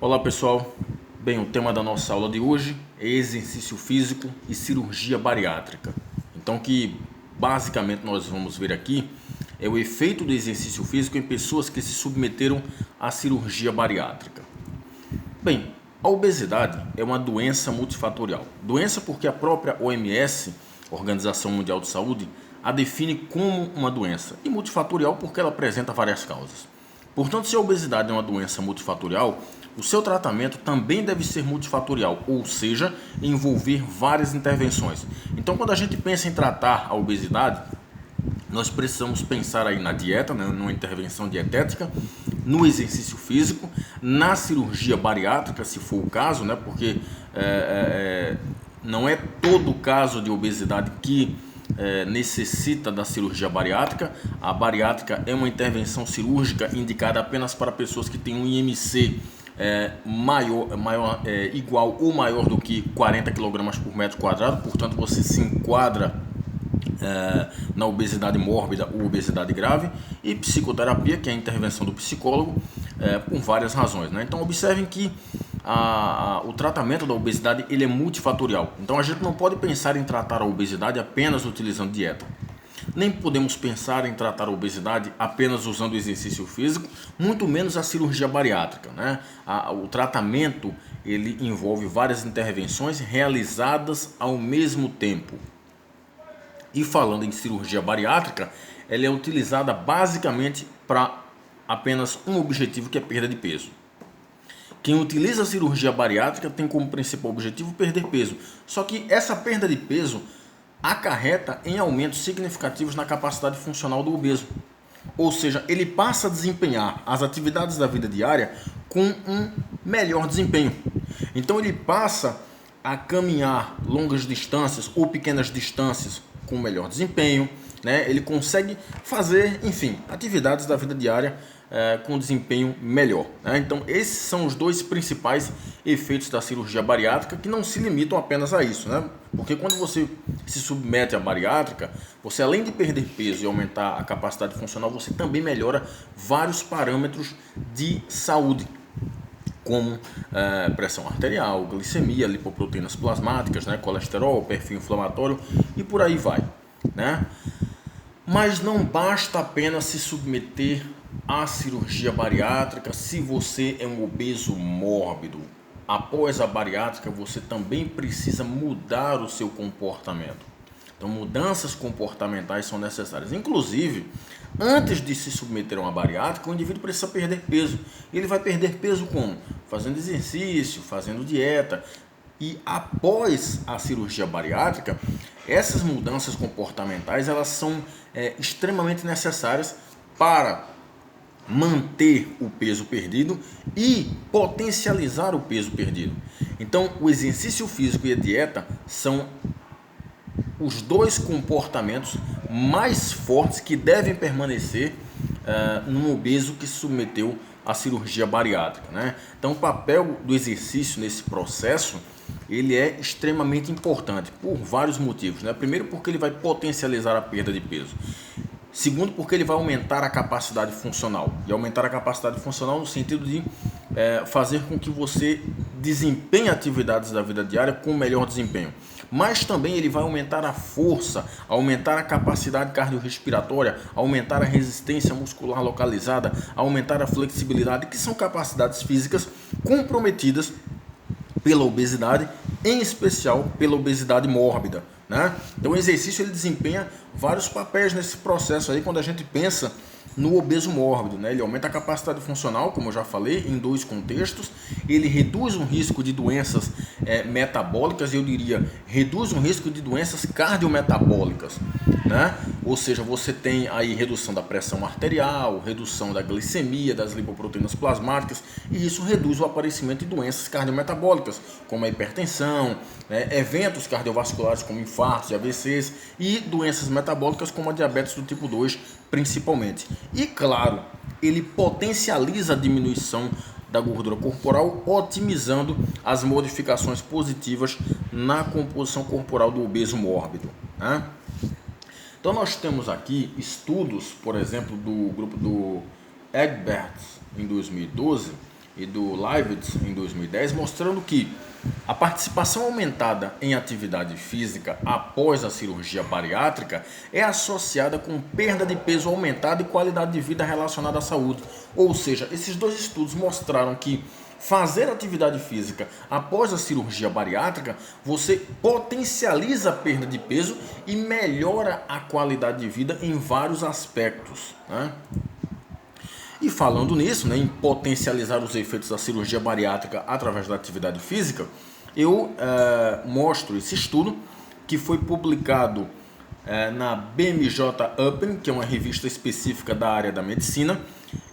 Olá pessoal, bem, o tema da nossa aula de hoje é exercício físico e cirurgia bariátrica. Então, que basicamente nós vamos ver aqui é o efeito do exercício físico em pessoas que se submeteram à cirurgia bariátrica. Bem, a obesidade é uma doença multifatorial. Doença porque a própria OMS, Organização Mundial de Saúde, a define como uma doença, e multifatorial porque ela apresenta várias causas. Portanto, se a obesidade é uma doença multifatorial, o seu tratamento também deve ser multifatorial, ou seja, envolver várias intervenções. Então, quando a gente pensa em tratar a obesidade, nós precisamos pensar aí na dieta, né, numa intervenção dietética, no exercício físico, na cirurgia bariátrica, se for o caso, né, porque não é todo caso de obesidade que necessita da cirurgia bariátrica. A bariátrica é uma intervenção cirúrgica indicada apenas para pessoas que têm um IMC igual ou maior do que 40 kg por metro quadrado, portanto você se enquadra na obesidade mórbida ou obesidade grave, e psicoterapia, que é a intervenção do psicólogo, por várias razões, né? Então observem que o tratamento da obesidade ele é multifatorial. Então a gente não pode pensar em tratar a obesidade apenas utilizando dieta. Nem podemos pensar em tratar a obesidade apenas usando o exercício físico, muito menos a cirurgia bariátrica, né? O tratamento ele envolve várias intervenções realizadas ao mesmo tempo. E falando em cirurgia bariátrica, ela é utilizada basicamente para apenas um objetivo, que é perda de peso. Quem utiliza a cirurgia bariátrica tem como principal objetivo perder peso. Só que essa perda de peso acarreta em aumentos significativos na capacidade funcional do obeso. Ou seja, ele passa a desempenhar as atividades da vida diária com um melhor desempenho. Então ele passa a caminhar longas distâncias ou pequenas distâncias com melhor desempenho, né? Ele consegue fazer, enfim, atividades da vida diária com desempenho melhor, né? Então esses são os dois principais efeitos da cirurgia bariátrica, que não se limitam apenas a isso, né? Porque quando você se submete à bariátrica, você além de perder peso e aumentar a capacidade funcional, você também melhora vários parâmetros de saúde, como pressão arterial, glicemia, lipoproteínas plasmáticas, né, colesterol, perfil inflamatório e por aí vai, né? Mas não basta apenas se submeter à cirurgia bariátrica se você é um obeso mórbido. Após a bariátrica, você também precisa mudar o seu comportamento. Então, mudanças comportamentais são necessárias. Inclusive, antes de se submeter a uma bariátrica, o indivíduo precisa perder peso. Ele vai perder peso como? Fazendo exercício, fazendo dieta. E após a cirurgia bariátrica, essas mudanças comportamentais elas são extremamente necessárias para manter o peso perdido e potencializar o peso perdido. Então, o exercício físico e a dieta são os dois comportamentos mais fortes que devem permanecer num obeso que se submeteu à cirurgia bariátrica, né? Então o papel do exercício nesse processo ele é extremamente importante por vários motivos, né? Primeiro, porque ele vai potencializar a perda de peso. Segundo, porque ele vai aumentar a capacidade funcional. E aumentar a capacidade funcional no sentido de fazer com que você desempenhe atividades da vida diária com melhor desempenho. Mas também ele vai aumentar a força, aumentar a capacidade cardiorrespiratória, aumentar a resistência muscular localizada, aumentar a flexibilidade, que são capacidades físicas comprometidas pela obesidade, em especial pela obesidade mórbida, né? Então o exercício ele desempenha vários papéis nesse processo aí quando a gente pensa no obeso mórbido, né? Ele aumenta a capacidade funcional, como eu já falei, em dois contextos. Ele reduz um risco de doenças metabólicas, eu diria, reduz um risco de doenças cardiometabólicas, né? Ou seja, você tem aí redução da pressão arterial, redução da glicemia, das lipoproteínas plasmáticas, e isso reduz o aparecimento de doenças cardiometabólicas, como a hipertensão, né? Eventos cardiovasculares como infartos e AVCs, e doenças metabólicas como a diabetes do tipo 2, principalmente. E claro, ele potencializa a diminuição da gordura corporal, otimizando as modificações positivas na composição corporal do obeso mórbido, né? Então nós temos aqui estudos, por exemplo, do grupo do Egbert em 2012, e do Leibniz em 2010, mostrando que a participação aumentada em atividade física após a cirurgia bariátrica é associada com perda de peso aumentada e qualidade de vida relacionada à saúde. Ou seja, esses dois estudos mostraram que fazer atividade física após a cirurgia bariátrica, você potencializa a perda de peso e melhora a qualidade de vida em vários aspectos, né? E falando nisso, né, em potencializar os efeitos da cirurgia bariátrica através da atividade física, eu mostro esse estudo que foi publicado na BMJ Open, que é uma revista específica da área da medicina.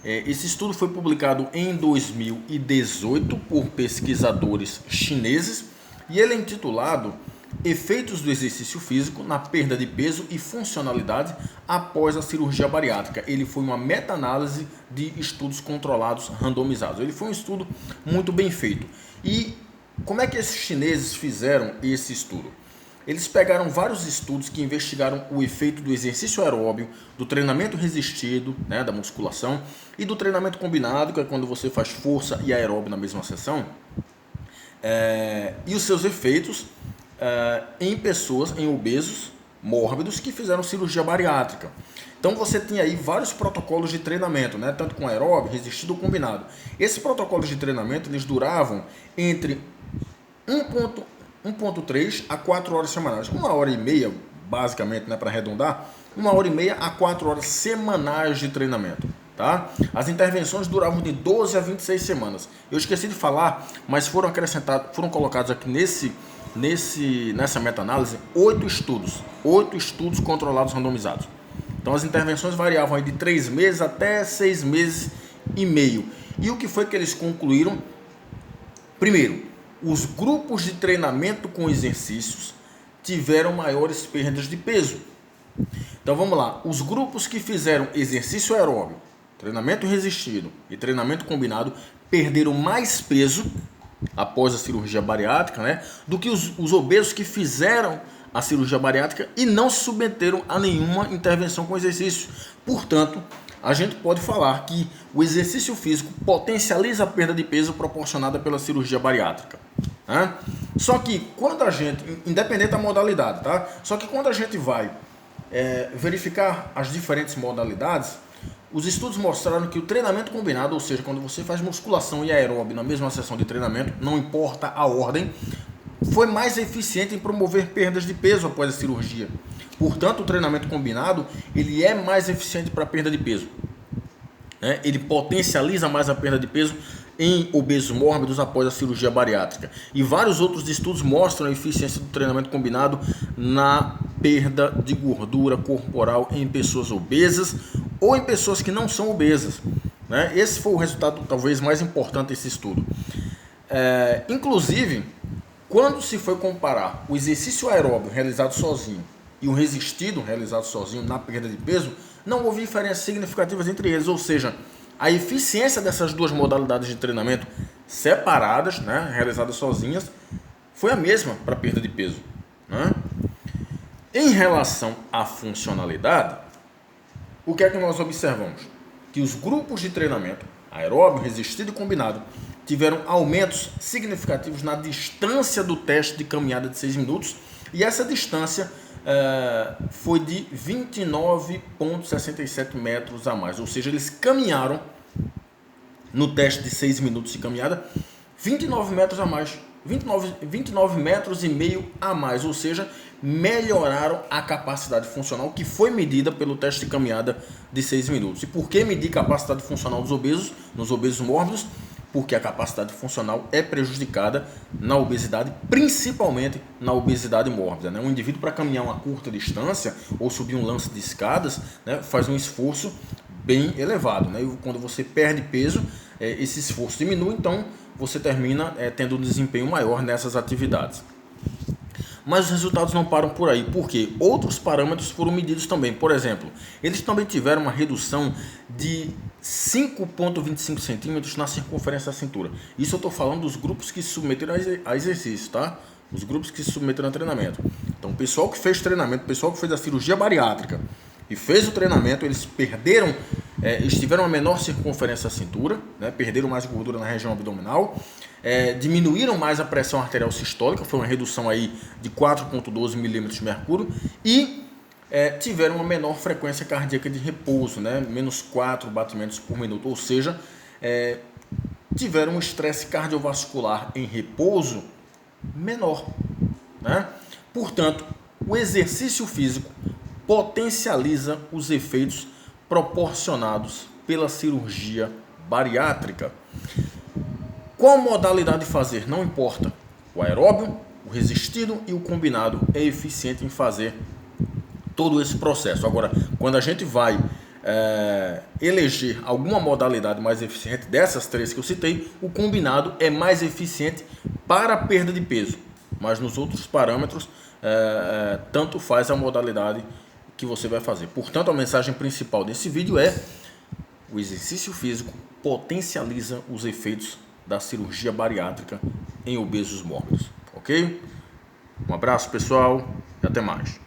Esse estudo foi publicado em 2018 por pesquisadores chineses e ele é intitulado Efeitos do exercício físico na perda de peso e funcionalidade após a cirurgia bariátrica. Ele foi uma meta-análise de estudos controlados randomizados. Ele foi um estudo muito bem feito. E como é que esses chineses fizeram esse estudo? Eles pegaram vários estudos que investigaram o efeito do exercício aeróbio, do treinamento resistido, né, da musculação, e do treinamento combinado, que é quando você faz força e aeróbio na mesma sessão, e os seus efeitos em pessoas, em obesos mórbidos que fizeram cirurgia bariátrica. Então você tem aí vários protocolos de treinamento, né, tanto com aeróbio, resistido ou combinado. Esses protocolos de treinamento eles duravam entre 1,3 a 4 horas semanais, 1h30, basicamente, né, para arredondar, 1h30 a 4 horas semanais de treinamento. Tá? As intervenções duravam de 12 a 26 semanas. Eu esqueci de falar, mas foram colocados aqui nessa meta-análise 8 estudos controlados randomizados. Então as intervenções variavam aí de 3 meses até 6 meses e meio. E o que foi que eles concluíram? Primeiro, os grupos de treinamento com exercícios tiveram maiores perdas de peso. Então vamos lá, os grupos que fizeram exercício aeróbio, treinamento resistido e treinamento combinado perderam mais peso após a cirurgia bariátrica, né, do que os obesos que fizeram a cirurgia bariátrica e não se submeteram a nenhuma intervenção com exercício. Portanto, a gente pode falar que o exercício físico potencializa a perda de peso proporcionada pela cirurgia bariátrica, né? Só que quando a gente, independente da modalidade, tá? Só que quando a gente vai verificar as diferentes modalidades, os estudos mostraram que o treinamento combinado, ou seja, quando você faz musculação e aeróbio na mesma sessão de treinamento, não importa a ordem, foi mais eficiente em promover perdas de peso após a cirurgia. Portanto, o treinamento combinado ele é mais eficiente para a perda de peso, né? Ele potencializa mais a perda de peso em obesos mórbidos após a cirurgia bariátrica. E vários outros estudos mostram a eficiência do treinamento combinado na perda de gordura corporal em pessoas obesas ou em pessoas que não são obesas, né? Esse foi o resultado talvez mais importante desse estudo. Inclusive, quando se foi comparar o exercício aeróbio realizado sozinho e o resistido realizado sozinho na perda de peso, não houve diferenças significativas entre eles, ou seja, a eficiência dessas duas modalidades de treinamento separadas, né, realizadas sozinhas, foi a mesma para a perda de peso, né? Em relação à funcionalidade, o que é que nós observamos? Que os grupos de treinamento, aeróbio, resistido e combinado, tiveram aumentos significativos na distância do teste de caminhada de 6 minutos, e essa distância foi de 29,67 metros a mais, ou seja, eles caminharam no teste de 6 minutos de caminhada 29 metros a mais, 29 metros e meio a mais, ou seja, melhoraram a capacidade funcional que foi medida pelo teste de caminhada de 6 minutos. E por que medir capacidade funcional dos obesos, nos obesos mórbidos? Porque a capacidade funcional é prejudicada na obesidade, principalmente na obesidade mórbida, né? Um indivíduo para caminhar uma curta distância ou subir um lance de escadas, né, faz um esforço bem elevado, né? E quando você perde peso, esse esforço diminui, então você termina tendo um desempenho maior nessas atividades. Mas os resultados não param por aí, porque outros parâmetros foram medidos também. Por exemplo, eles também tiveram uma redução de 5,25 centímetros na circunferência da cintura. Isso eu estou falando dos grupos que se submeteram a exercício, tá? Os grupos que se submeteram a treinamento. Então, o pessoal que fez treinamento, o pessoal que fez a cirurgia bariátrica e fez o treinamento, eles perderam eles tiveram uma menor circunferência da cintura, né, perderam mais gordura na região abdominal, diminuíram mais a pressão arterial sistólica, foi uma redução aí de 4,12 milímetros de mercúrio, e tiveram uma menor frequência cardíaca de repouso, né, menos 4 batimentos por minuto, ou seja, tiveram um estresse cardiovascular em repouso menor, né? Portanto, o exercício físico potencializa os efeitos proporcionados pela cirurgia bariátrica. Qual modalidade fazer? Não importa. O aeróbio, o resistido e o combinado é eficiente em fazer todo esse processo. Agora, quando a gente vai eleger alguma modalidade mais eficiente dessas três que eu citei, o combinado é mais eficiente para a perda de peso, mas nos outros parâmetros tanto faz a modalidade que você vai fazer. Portanto, a mensagem principal desse vídeo é: o exercício físico potencializa os efeitos da cirurgia bariátrica em obesos mórbidos, ok? Um abraço, pessoal, e até mais.